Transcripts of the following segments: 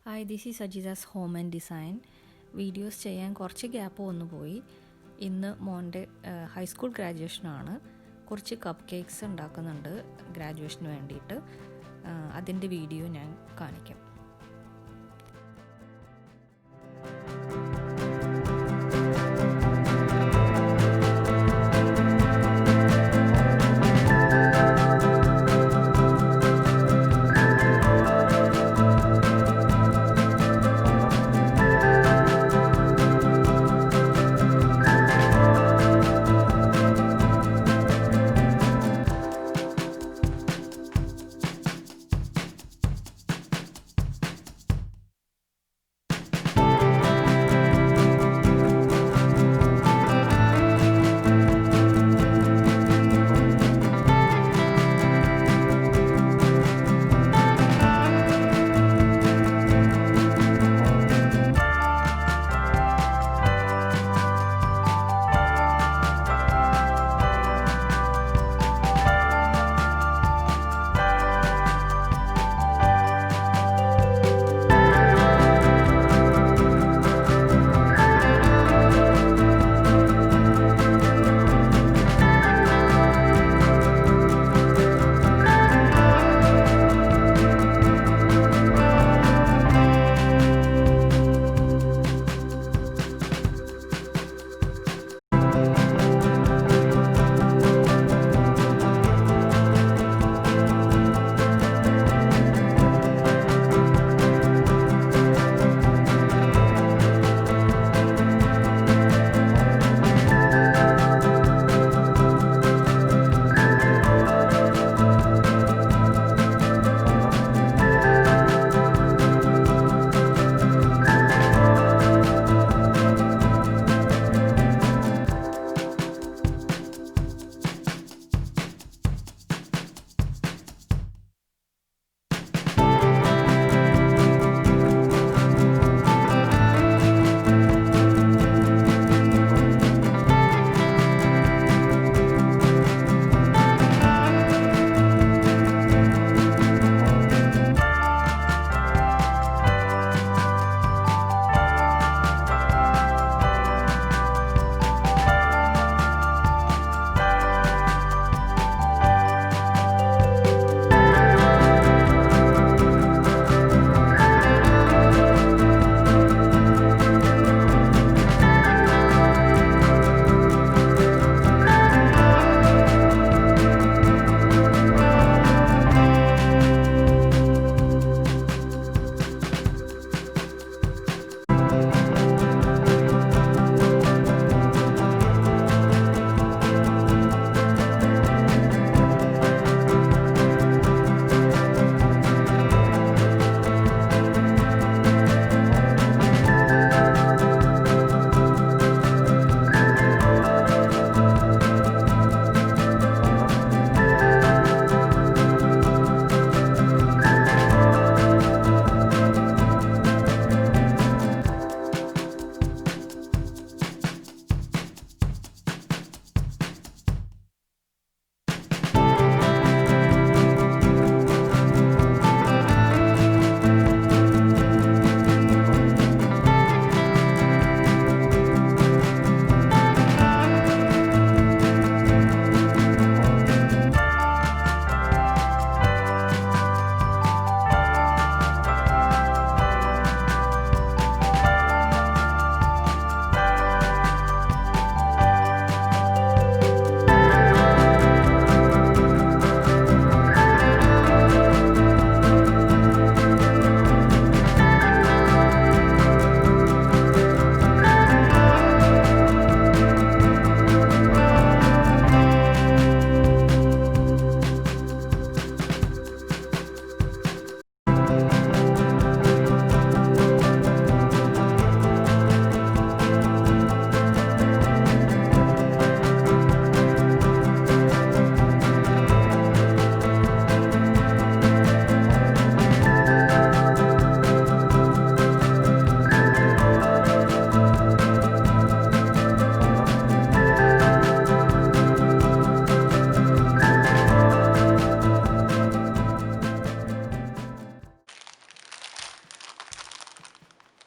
Hi, this is Ajitha's home and design. Videos ചെയ്യാൻ കുറച്ച് gap വന്നു പോയി. ഇന്ന് മോൻ്റെ ഹൈസ്കൂൾ ഗ്രാജുവേഷനാണ്. കുറച്ച് കപ്പ് കേക്ക്സ് ഉണ്ടാക്കുന്നുണ്ട് ഗ്രാജുവേഷന് വേണ്ടിയിട്ട്. അതിൻ്റെ വീഡിയോ ഞാൻ കാണിക്കാം.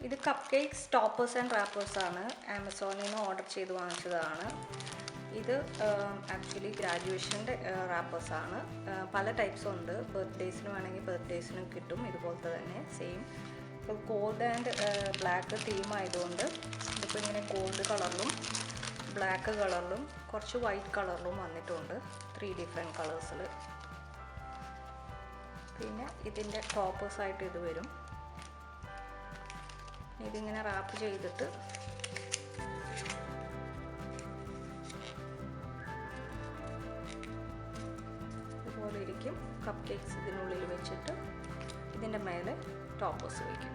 ഇത് cup cakes toppers and wrappers ആണ്. ആമസോണിൽ നിന്ന് ഓർഡർ ചെയ്ത് വാങ്ങിച്ചതാണ്. ഇത് ആക്ച്വലി ഗ്രാജുവേഷൻ്റെ റാപ്പേഴ്സാണ്. പല ടൈപ്സ് ഉണ്ട്. ബർത്ത്ഡേസിന് വേണമെങ്കിൽ ബർത്ത്ഡേസിനും കിട്ടും. ഇതുപോലത്തെ തന്നെ സെയിം. ഇപ്പോൾ ഗോൾഡ് ആൻഡ് ബ്ലാക്ക് തീം ആയതുകൊണ്ട് ഇതിപ്പോൾ ഇങ്ങനെ ഗോൾഡ് കളറിലും ബ്ലാക്ക് കളറിലും കുറച്ച് വൈറ്റ് കളറിലും വന്നിട്ടുണ്ട്. 3 ഡിഫറെൻറ്റ് കളേഴ്സിൽ. പിന്നെ ഇതിൻ്റെ ടോപ്പേഴ്സായിട്ട് ഇത് വരും. ഇതിങ്ങനെ റാപ്പ് ചെയ്തിട്ട് ഇതുപോലെ ഇരിക്കും. കപ്പ് കേക്ക്സ് ഇതിനുള്ളിൽ വെച്ചിട്ട് ഇതിൻ്റെ മേലെ ടോപ്പേഴ്സ് വയ്ക്കും.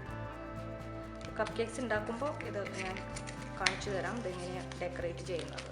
കപ്പ് കേക്ക്സ് ഉണ്ടാക്കുമ്പോൾ ഇത് ഞാൻ കാണിച്ചു തരാം ഇതെങ്ങനെയാണ് ഡെക്കറേറ്റ് ചെയ്യുന്നത്.